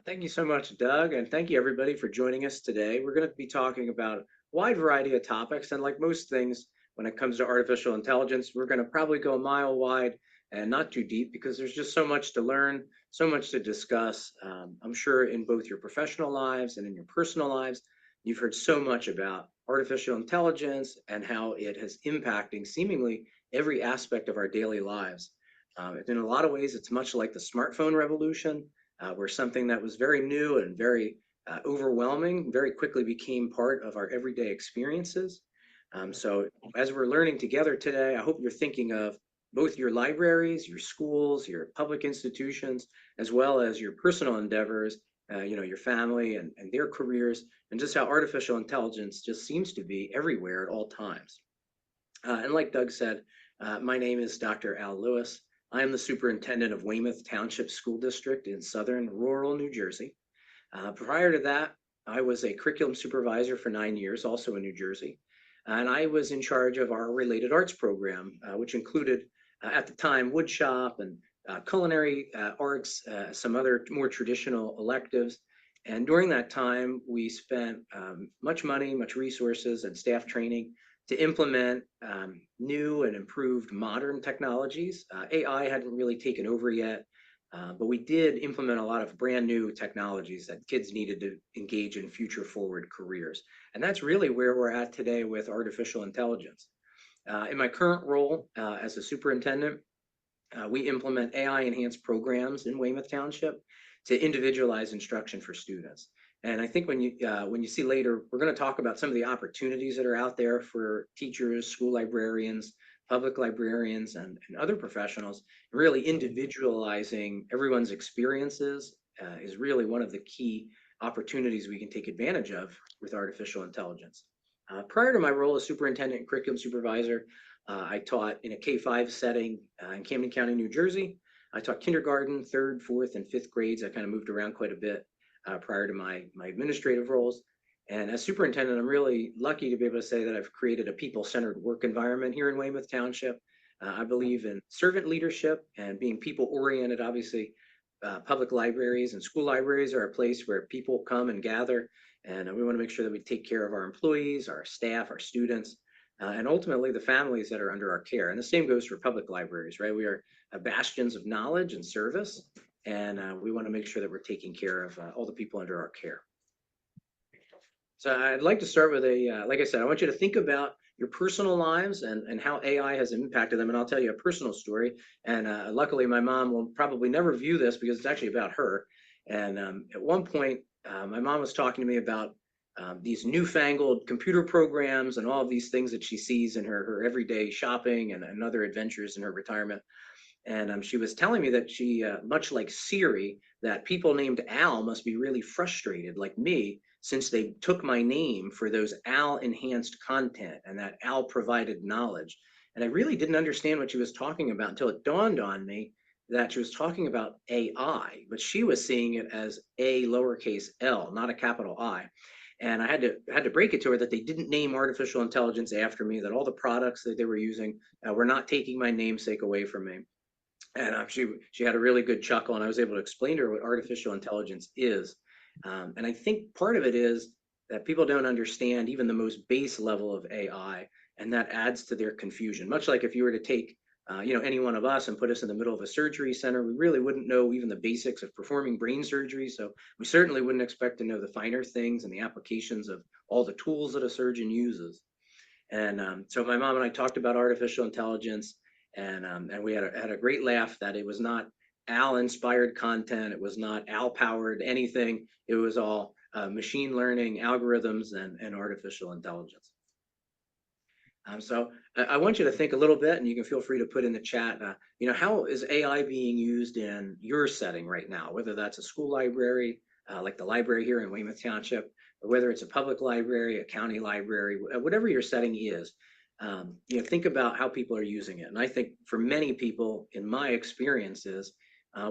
Thank you so much, Doug, and thank you everybody for joining us today. We're going to be talking about a wide variety of topics, and like most things, when it comes to artificial intelligence, we're going to probably go a mile wide and not too deep because there's just so much to learn, so much to discuss. I'm sure in both your professional lives and in your personal lives, you've heard so much about artificial intelligence and how it has impacting seemingly every aspect of our daily lives. In a lot of ways, it's much like the smartphone revolution where something that was very new and very overwhelming very quickly became part of our everyday experiences. So as we're learning together today, I hope you're thinking of both your libraries, your schools, your public institutions, as well as your personal endeavors, your family and their careers, and just how artificial intelligence just seems to be everywhere at all times. And like Doug said, my name is Dr. Al Lewis. I am the superintendent of Weymouth Township School District in southern rural New Jersey. Prior to that, I was a curriculum supervisor for 9 years, also in New Jersey. And I was in charge of our related arts program, which included, at the time, woodshop and culinary arts, some other more traditional electives. And during that time, we spent much money, much resources, and staff training to implement new and improved modern technologies. AI hadn't really taken over yet, but we did implement a lot of brand new technologies that kids needed to engage in future forward careers. And that's really where we're at today with artificial intelligence. In my current role as a superintendent, we implement AI enhanced programs in Weymouth Township to individualize instruction for students. And I think when you see later, we're going to talk about some of the opportunities that are out there for teachers, school librarians, public librarians, and other professionals. Really individualizing everyone's experiences is really one of the key opportunities we can take advantage of with artificial intelligence. Prior to my role as superintendent and curriculum supervisor, I taught in a K-5 setting in Camden County, New Jersey. I taught kindergarten, third, fourth, and fifth grades. I kind of moved around quite a bit prior to my administrative roles. And as superintendent, I'm really lucky to be able to say that I've created a people-centered work environment here in Weymouth Township. I believe in servant leadership and being people-oriented. Obviously, public libraries and school libraries are a place where people come and gather, and we want to make sure that we take care of our employees, our staff, our students, and ultimately the families that are under our care. And the same goes for public libraries, right? We are bastions of knowledge and service, and we want to make sure that we're taking care of all the people under our care. So I'd like to start with like I said, I want you to think about your personal lives and how AI has impacted them. And I'll tell you a personal story. And luckily, my mom will probably never view this because it's actually about her. And at one point, my mom was talking to me about these newfangled computer programs and all of these things that she sees in her everyday shopping and other adventures in her retirement. And she was telling me that she, much like Siri, that people named Al must be really frustrated, like me, since they took my name for those Al enhanced content and that Al provided knowledge. And I really didn't understand what she was talking about until it dawned on me that she was talking about AI, but she was seeing it as a lowercase l, not a capital I. And I had to break it to her that they didn't name artificial intelligence after me, that all the products that they were using were not taking my namesake away from me. And she had a really good chuckle, and I was able to explain to her what artificial intelligence is. And I think part of it is that people don't understand even the most base level of AI, and that adds to their confusion. Much like if you were to take any one of us and put us in the middle of a surgery center, we really wouldn't know even the basics of performing brain surgery. So we certainly wouldn't expect to know the finer things and the applications of all the tools that a surgeon uses. And so my mom and I talked about artificial intelligence, and we had a great laugh that it was not Al inspired content, it was not Al powered anything. It was all machine learning algorithms and artificial intelligence. So I want you to think a little bit, and you can feel free to put in the chat. How is AI being used in your setting right now? Whether that's a school library, like the library here in Weymouth Township, or whether it's a public library, a county library, whatever your setting is. Think about how people are using it. And I think for many people, in my experiences,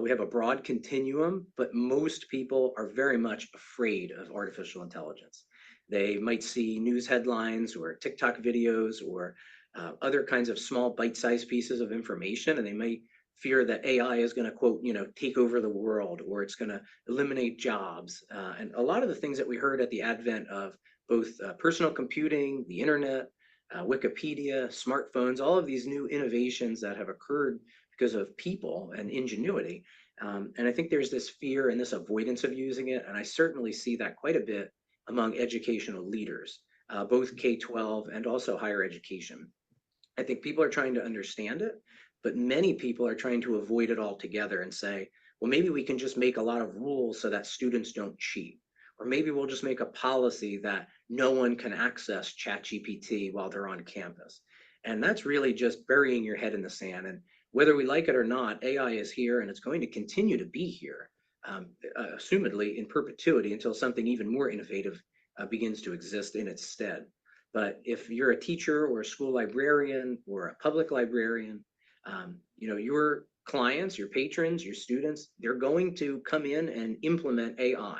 we have a broad continuum, but most people are very much afraid of artificial intelligence. They might see news headlines or TikTok videos or other kinds of small bite-sized pieces of information, and they may fear that AI is going to, quote, take over the world, or it's going to eliminate jobs. And a lot of the things that we heard at the advent of both personal computing, the internet, Wikipedia, smartphones, all of these new innovations that have occurred because of people and ingenuity. And I think there's this fear and this avoidance of using it. And I certainly see that quite a bit among educational leaders, both K-12 and also higher education. I think people are trying to understand it, but many people are trying to avoid it altogether and say, well, maybe we can just make a lot of rules so that students don't cheat. Or maybe we'll just make a policy that no one can access ChatGPT while they're on campus. And that's really just burying your head in the sand. And whether we like it or not, AI is here and it's going to continue to be here, assumedly in perpetuity until something even more innovative begins to exist in its stead. But if you're a teacher or a school librarian or a public librarian, your clients, your patrons, your students, they're going to come in and implement AI.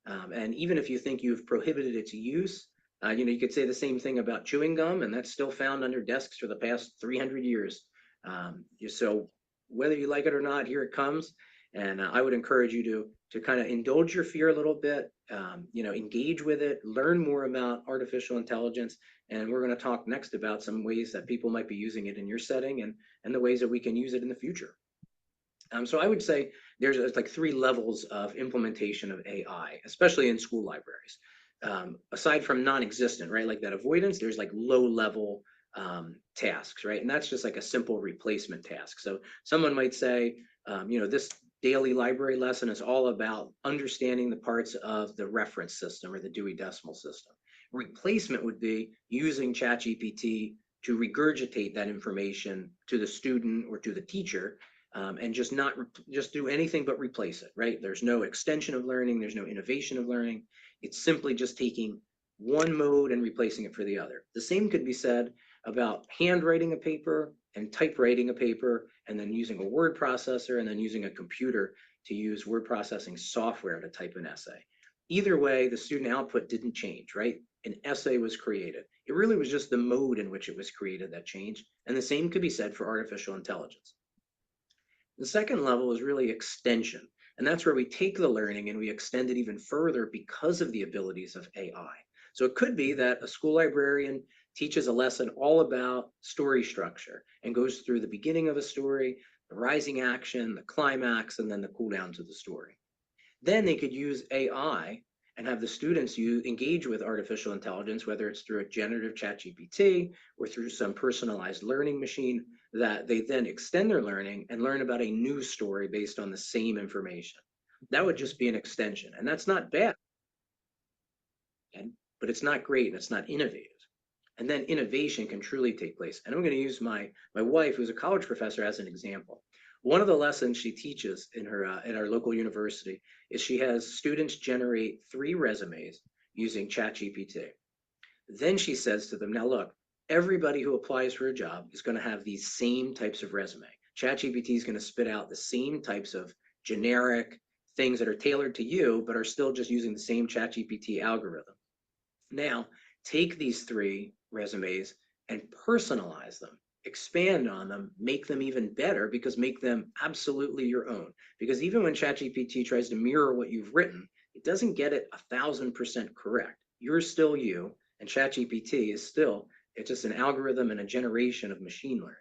And even if you think you've prohibited its use, you could say the same thing about chewing gum, and that's still found under desks for the past 300 years. So whether you like it or not, here it comes. And I would encourage you to kind of indulge your fear a little bit, engage with it, learn more about artificial intelligence. And we're going to talk next about some ways that people might be using it in your setting and the ways that we can use it in the future. So I would say there's like 3 levels of implementation of AI, especially in school libraries. Aside from non-existent, right, like that avoidance, there's like low-level tasks, right? And that's just like a simple replacement task. So someone might say, this daily library lesson is all about understanding the parts of the reference system or the Dewey Decimal System. Replacement would be using ChatGPT to regurgitate that information to the student or to the teacher, and just do anything but replace it, right? There's no extension of learning, there's no innovation of learning. It's simply just taking one mode and replacing it for the other. The same could be said about handwriting a paper and typewriting a paper, and then using a word processor, and then using a computer to use word processing software to type an essay. Either way, the student output didn't change, right? An essay was created. It really was just the mode in which it was created that changed. And the same could be said for artificial intelligence. The second level is really extension. And that's where we take the learning and we extend it even further because of the abilities of AI. So it could be that a school librarian teaches a lesson all about story structure and goes through the beginning of a story, the rising action, the climax, and then the cool downs of the story. Then they could use AI and have the students engage with artificial intelligence, whether it's through a generative ChatGPT or through some personalized learning machine, that they then extend their learning and learn about a new story based on the same information. That would just be an extension. And that's not bad, but it's not great and it's not innovative. And then innovation can truly take place. And I'm going to use my wife, who's a college professor, as an example. One of the lessons she teaches in her at our local university is she has students generate 3 resumes using ChatGPT. Then she says to them, now look, everybody who applies for a job is going to have these same types of resume. ChatGPT is going to spit out the same types of generic things that are tailored to you, but are still just using the same ChatGPT algorithm. Now, take these 3 resumes and personalize them, expand on them, make them even better, because make them absolutely your own. Because even when ChatGPT tries to mirror what you've written, it doesn't get it 1,000% correct. You're still you, and ChatGPT is still, it's just an algorithm and a generation of machine learning.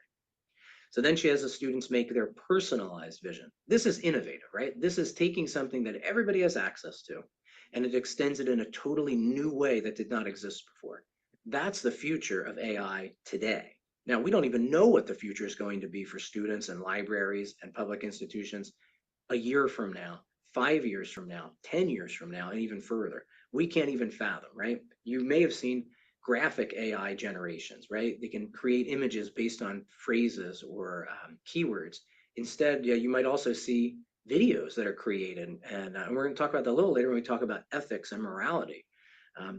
So then she has the students make their personalized vision. This is innovative, right? This is taking something that everybody has access to, and it extends it in a totally new way that did not exist before. That's the future of AI today. Now, we don't even know what the future is going to be for students and libraries and public institutions a year from now, 5 years from now, 10 years from now, and even further. We can't even fathom, right? You may have seen graphic AI generations, right? They can create images based on phrases or keywords. Instead, yeah, you might also see videos that are created. And we're going to talk about that a little later when we talk about ethics and morality.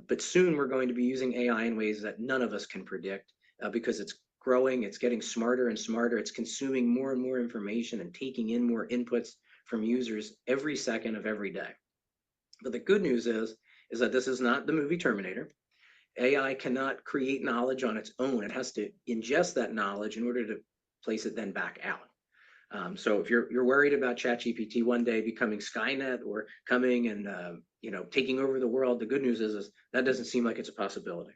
But soon we're going to be using AI in ways that none of us can predict, because it's growing, it's getting smarter and smarter, it's consuming more and more information and taking in more inputs from users every second of every day. But the good news is that this is not the movie Terminator. AI cannot create knowledge on its own. It has to ingest that knowledge in order to place it then back out. So if you're worried about ChatGPT one day becoming Skynet or coming and taking over the world, the good news is that doesn't seem like it's a possibility.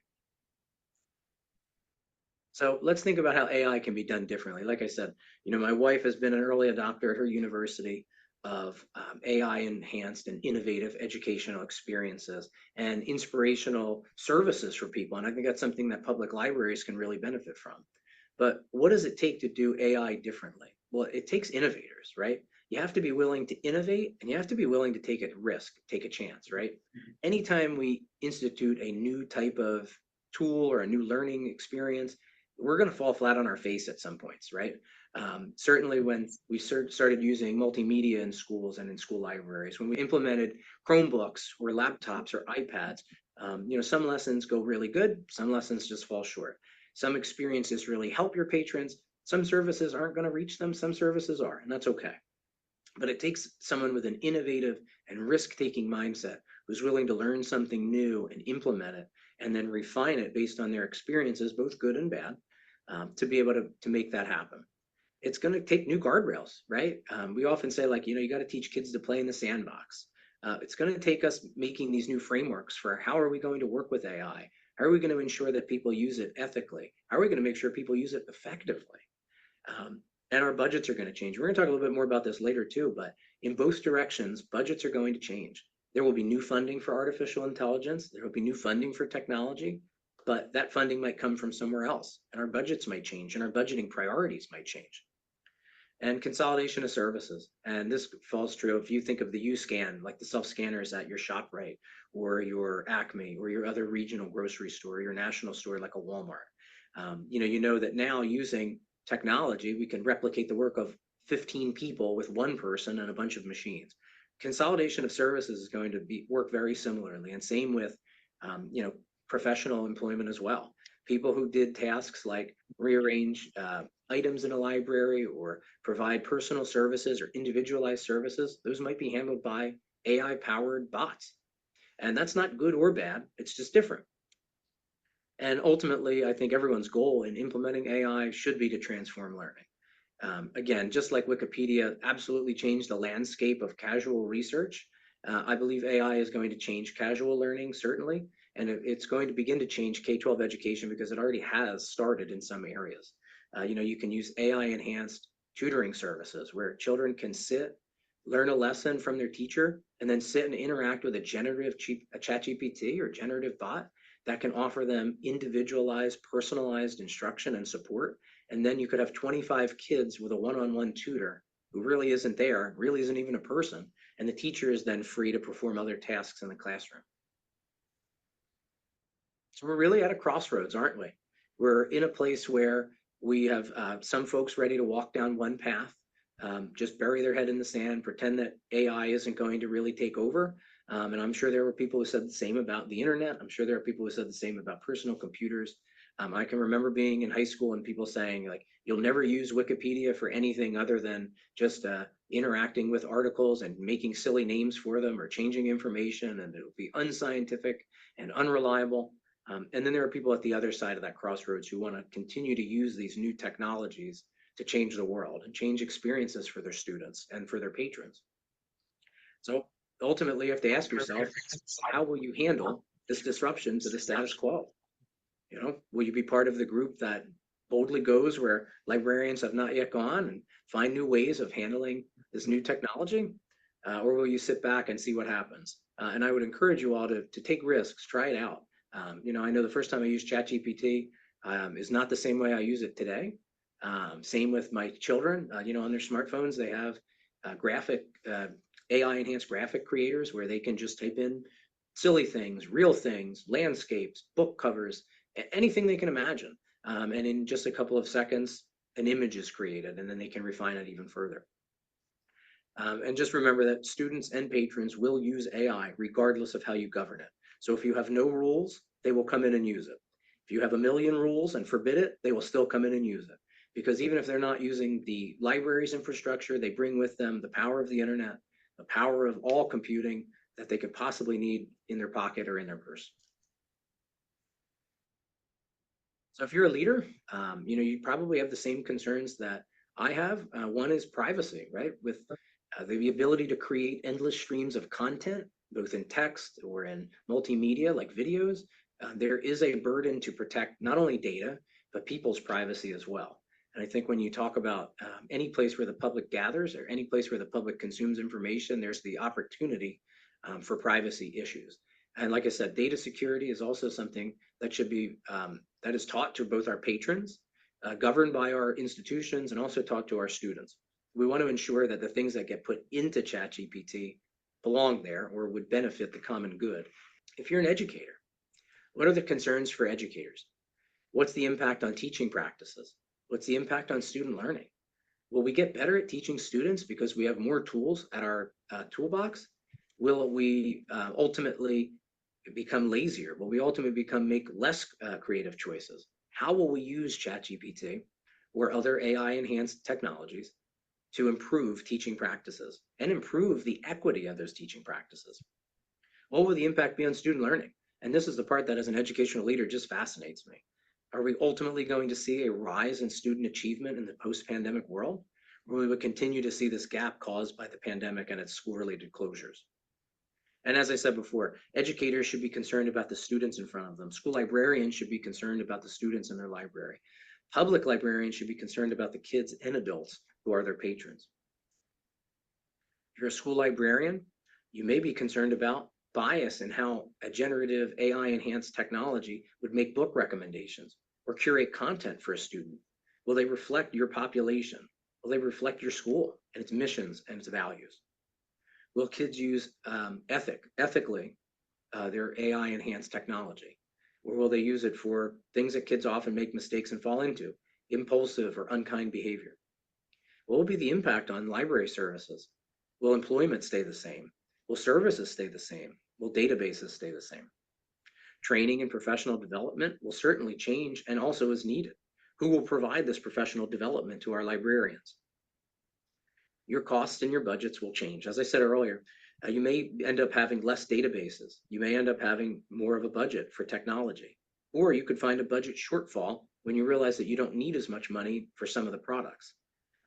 So let's think about how AI can be done differently. Like I said, my wife has been an early adopter at her university of AI enhanced and innovative educational experiences and inspirational services for people. And I think that's something that public libraries can really benefit from. But what does it take to do AI differently? Well, it takes innovators, right? You have to be willing to innovate and you have to be willing to take a risk, take a chance, right? Anytime we institute a new type of tool or a new learning experience, we're going to fall flat on our face at some points, right? Certainly when we started using multimedia in schools and in school libraries, when we implemented Chromebooks or laptops or iPads, some lessons go really good, some lessons just fall short. Some experiences really help your patrons, some services aren't going to reach them, some services are, and that's okay. But it takes someone with an innovative and risk-taking mindset who's willing to learn something new and implement it and then refine it based on their experiences, both good and bad, to be able to make that happen. It's going to take new guardrails, right? We often say, like, you got to teach kids to play in the sandbox. It's going to take us making these new frameworks for how are we going to work with AI? How are we going to ensure that people use it ethically? How are we going to make sure people use it effectively? And our budgets are going to change. We're going to talk a little bit more about this later too, but in both directions, budgets are going to change. There will be new funding for artificial intelligence. There will be new funding for technology, but that funding might come from somewhere else, and our budgets might change, and our budgeting priorities might change. And consolidation of services. And this falls true if you think of the U-Scan, like the self-scanners at your ShopRite or your Acme or your other regional grocery store, your national store like a Walmart. You know that now using technology, we can replicate the work of 15 people with one person and a bunch of machines. Consolidation of services is going to work very similarly, and same with professional employment as well. People who did tasks like rearrange items in a library or provide personal services or individualized services, those might be handled by AI powered bots. And that's not good or bad, it's just different. And ultimately, I think everyone's goal in implementing AI should be to transform learning. Again, just like Wikipedia absolutely changed the landscape of casual research, I believe AI is going to change casual learning, certainly, and it's going to begin to change K-12 education because it already has started in some areas. You can use AI-enhanced tutoring services where children can sit, learn a lesson from their teacher, and then sit and interact with a generative ChatGPT or generative bot that can offer them individualized, personalized instruction and support. And then you could have 25 kids with a one-on-one tutor who really isn't there, really isn't even a person, and the teacher is then free to perform other tasks in the classroom. So we're really at a crossroads, aren't we? We're in a place where we have some folks ready to walk down one path, just bury their head in the sand, pretend that AI isn't going to really take over. And I'm sure there were people who said the same about the internet. I'm sure there are people who said the same about personal computers. I can remember being in high school and people saying, like, you'll never use Wikipedia for anything other than just interacting with articles and making silly names for them or changing information, and it'll be unscientific and unreliable. And then there are people at the other side of that crossroads who want to continue to use these new technologies to change the world and change experiences for their students and for their patrons. So ultimately, you have to ask yourself, how will you handle this disruption to the status quo? Will you be part of the group that boldly goes where librarians have not yet gone and find new ways of handling this new technology? Or will you sit back and see what happens? And I would encourage you all to take risks, try it out. I know the first time I used ChatGPT is not the same way I use it today. Same with my children. On their smartphones, they have AI enhanced graphic creators where they can just type in silly things, real things, landscapes, book covers, anything they can imagine. And in just a couple of seconds, an image is created, and then they can refine it even further. And just remember that students and patrons will use AI regardless of how you govern it. So if you have no rules, they will come in and use it. If you have a million rules and forbid it, they will still come in and use it. Because even if they're not using the library's infrastructure, they bring with them the power of the internet, the power of all computing that they could possibly need in their pocket or in their purse. So if you're a leader, you probably have the same concerns that I have. One is privacy, right? With the ability to create endless streams of content, both in text or in multimedia like videos, there is a burden to protect not only data, but people's privacy as well. And I think when you talk about any place where the public gathers or any place where the public consumes information, there's the opportunity for privacy issues. And like I said, data security is also something that should be that is taught to both our patrons, governed by our institutions, and also taught to our students. We want to ensure that the things that get put into ChatGPT belong there or would benefit the common good. If you're an educator, what are the concerns for educators? What's the impact on teaching practices? What's the impact on student learning? Will we get better at teaching students because we have more tools at our toolbox? Will we ultimately become lazier? Will we ultimately make less creative choices? How will we use ChatGPT or other AI enhanced technologies to improve teaching practices and improve the equity of those teaching practices? What will the impact be on student learning? And this is the part that, as an educational leader, just fascinates me. Are we ultimately going to see a rise in student achievement in the post-pandemic world? Or we would continue to see this gap caused by the pandemic and its school-related closures? And as I said before, educators should be concerned about the students in front of them. School librarians should be concerned about the students in their library. Public librarians should be concerned about the kids and adults who are their patrons. If you're a school librarian, you may be concerned about bias in how a generative AI enhanced technology would make book recommendations or curate content for a student. Will they reflect your population? Will they reflect your school and its missions and its values? Will kids use ethically their AI enhanced technology? Or will they use it for things that kids often make mistakes and fall into, impulsive or unkind behavior? What will be the impact on library services? Will employment stay the same? Will services stay the same? Will databases stay the same? Training and professional development will certainly change and also is needed. Who will provide this professional development to our librarians? Your costs and your budgets will change. As I said earlier, you may end up having less databases. You may end up having more of a budget for technology. Or you could find a budget shortfall when you realize that you don't need as much money for some of the products.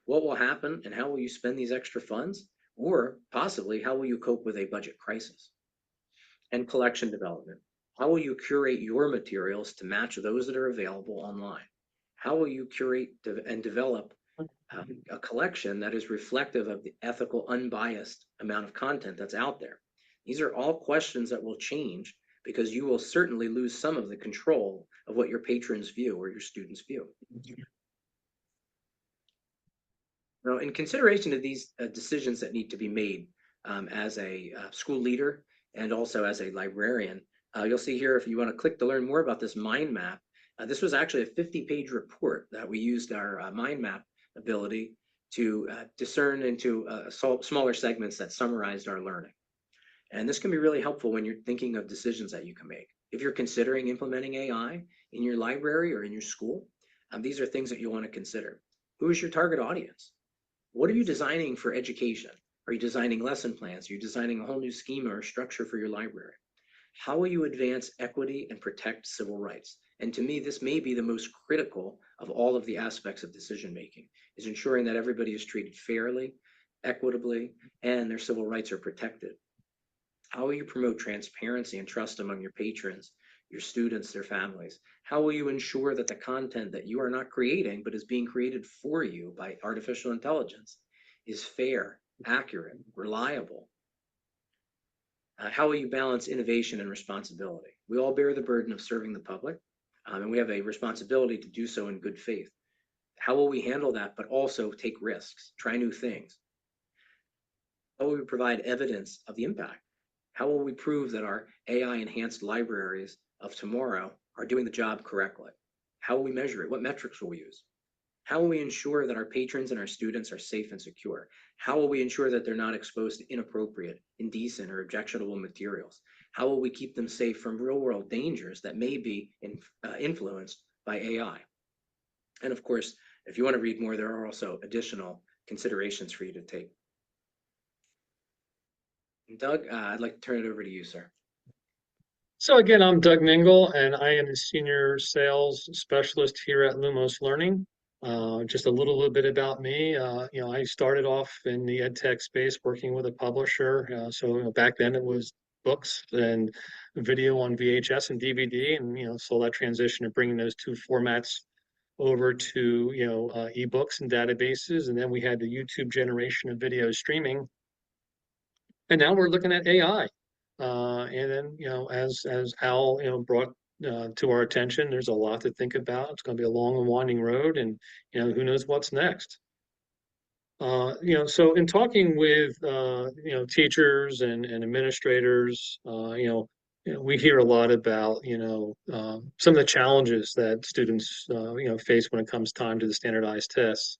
What will happen and how will you spend these extra funds? Or possibly, how will you cope with a budget crisis? And collection development. How will you curate your materials to match those that are available online? How will you curate and develop a collection that is reflective of the ethical, unbiased amount of content that's out there? These are all questions that will change because you will certainly lose some of the control of what your patrons view or your students view. Now, in consideration of these decisions that need to be made as a school leader and also as a librarian, you'll see here, if you want to click to learn more about this mind map, this was actually a 50-page report that we used our mind map ability to discern into smaller segments that summarized our learning. And this can be really helpful when you're thinking of decisions that you can make. If you're considering implementing AI in your library or in your school, these are things that you want to consider. Who is your target audience? What are you designing for education? Are you designing lesson plans? Are you designing a whole new schema or structure for your library? How will you advance equity and protect civil rights? And to me, this may be the most critical of all of the aspects of decision making, is ensuring that everybody is treated fairly, equitably, and their civil rights are protected. How will you promote transparency and trust among your patrons, your students, their families? How will you ensure that the content that you are not creating, but is being created for you by artificial intelligence, is fair, accurate, reliable? How will you balance innovation and responsibility? We all bear the burden of serving the public, and we have a responsibility to do so in good faith. How will we handle that, but also take risks, try new things? How will we provide evidence of the impact? How will we prove that our AI enhanced libraries of tomorrow are doing the job correctly? How will we measure it? What metrics will we use? How will we ensure that our patrons and our students are safe and secure? How will we ensure that they're not exposed to inappropriate, indecent, or objectionable materials? How will we keep them safe from real world dangers that may be influenced by AI? And of course, if you want to read more, there are also additional considerations for you to take. And Doug, I'd like to turn it over to you, sir. So again, I'm Doug Mingle, and I am the Senior Sales Specialist here at Lumos Learning. Just a little bit about me. I started off in the ed tech space working with a publisher. So back then it was books and video on VHS and DVD, and saw that transition of bringing those two formats over to ebooks and databases, and then we had the YouTube generation of video streaming, and now we're looking at AI. And then, as Al, brought to our attention, there's a lot to think about. It's going to be a long and winding road, and who knows what's next. So in talking with teachers and administrators, we hear a lot about some of the challenges that students face when it comes time to the standardized tests.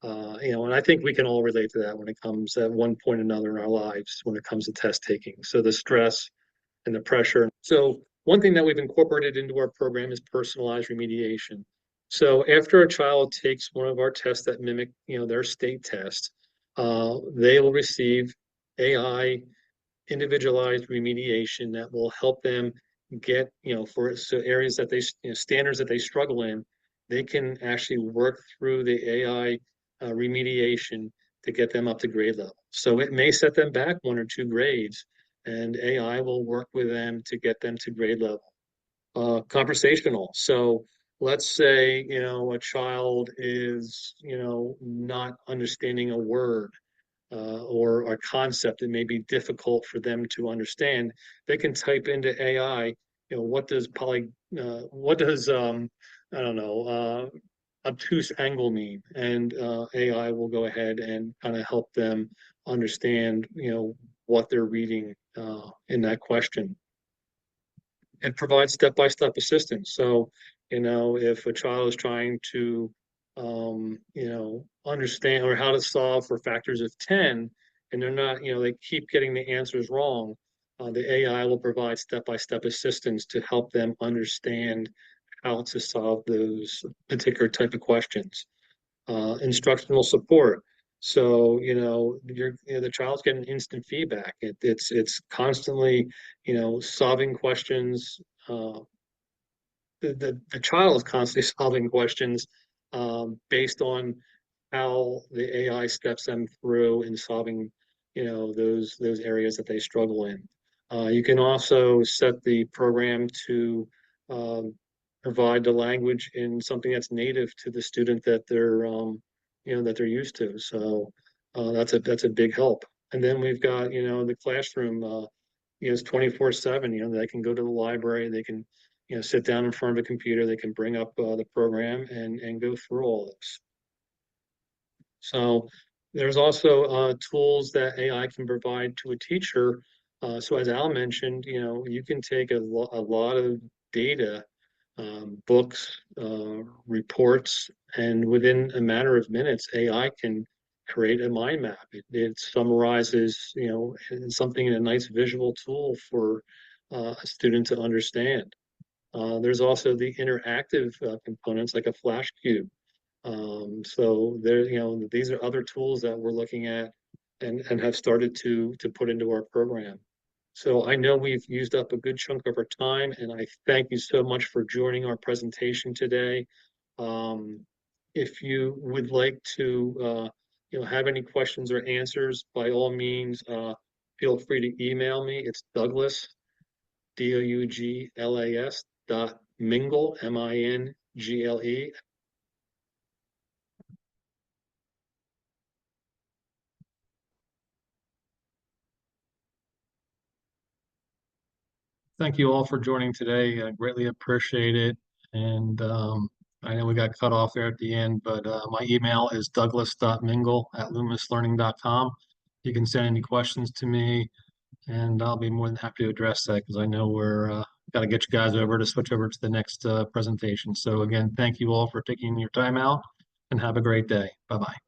And I think we can all relate to that when it comes at one point or another in our lives when it comes to test taking. So the stress and the pressure. So one thing that we've incorporated into our program is personalized remediation. So after a child takes one of our tests that mimic, their state test, they will receive AI individualized remediation that will help them get, for so areas that they, standards that they struggle in, they can actually work through the AI remediation to get them up to grade level. So it may set them back one or two grades, and AI will work with them to get them to grade level. Conversational. So let's say, a child is, not understanding a word or a concept that may be difficult for them to understand. They can type into AI, what does I don't know, obtuse angle mean? And AI will go ahead and kind of help them understand, what they're reading in that question. It provides step-by-step assistance. So, if a child is trying to, understand or how to solve for factors of 10, and they're not, they keep getting the answers wrong, the AI will provide step-by-step assistance to help them understand how to solve those particular type of questions. Instructional support. So, the child's getting instant feedback. It's constantly, solving questions. The child is constantly solving questions based on how the AI steps them through in solving, those areas that they struggle in. You can also set the program to um, provide the language in something that's native to the student that they're used to. So that's a big help. And then we've got, the classroom, it's 24/7. They can go to the library, they can, sit down in front of a computer, they can bring up the program and go through all this. So there's also tools that AI can provide to a teacher. So as Al mentioned, you can take a lot of data, books, reports, and within a matter of minutes, AI can create a mind map. It summarizes, something in a nice visual tool for a student to understand. There's also the interactive components like a flash cube. So there, these are other tools that we're looking at and have started to put into our program. So I know we've used up a good chunk of our time, and I thank you so much for joining our presentation today. If you would like to, have any questions or answers, by all means, feel free to email me. It's Douglas, Douglas .mingle, Mingle. Thank you all for joining today. I greatly appreciate it. And I know we got cut off there at the end, but my email is douglas.mingle@lumuslearning.com. You can send any questions to me, and I'll be more than happy to address that because I know we're got to get you guys over to switch over to the next presentation. So again, thank you all for taking your time out and have a great day. Bye-bye.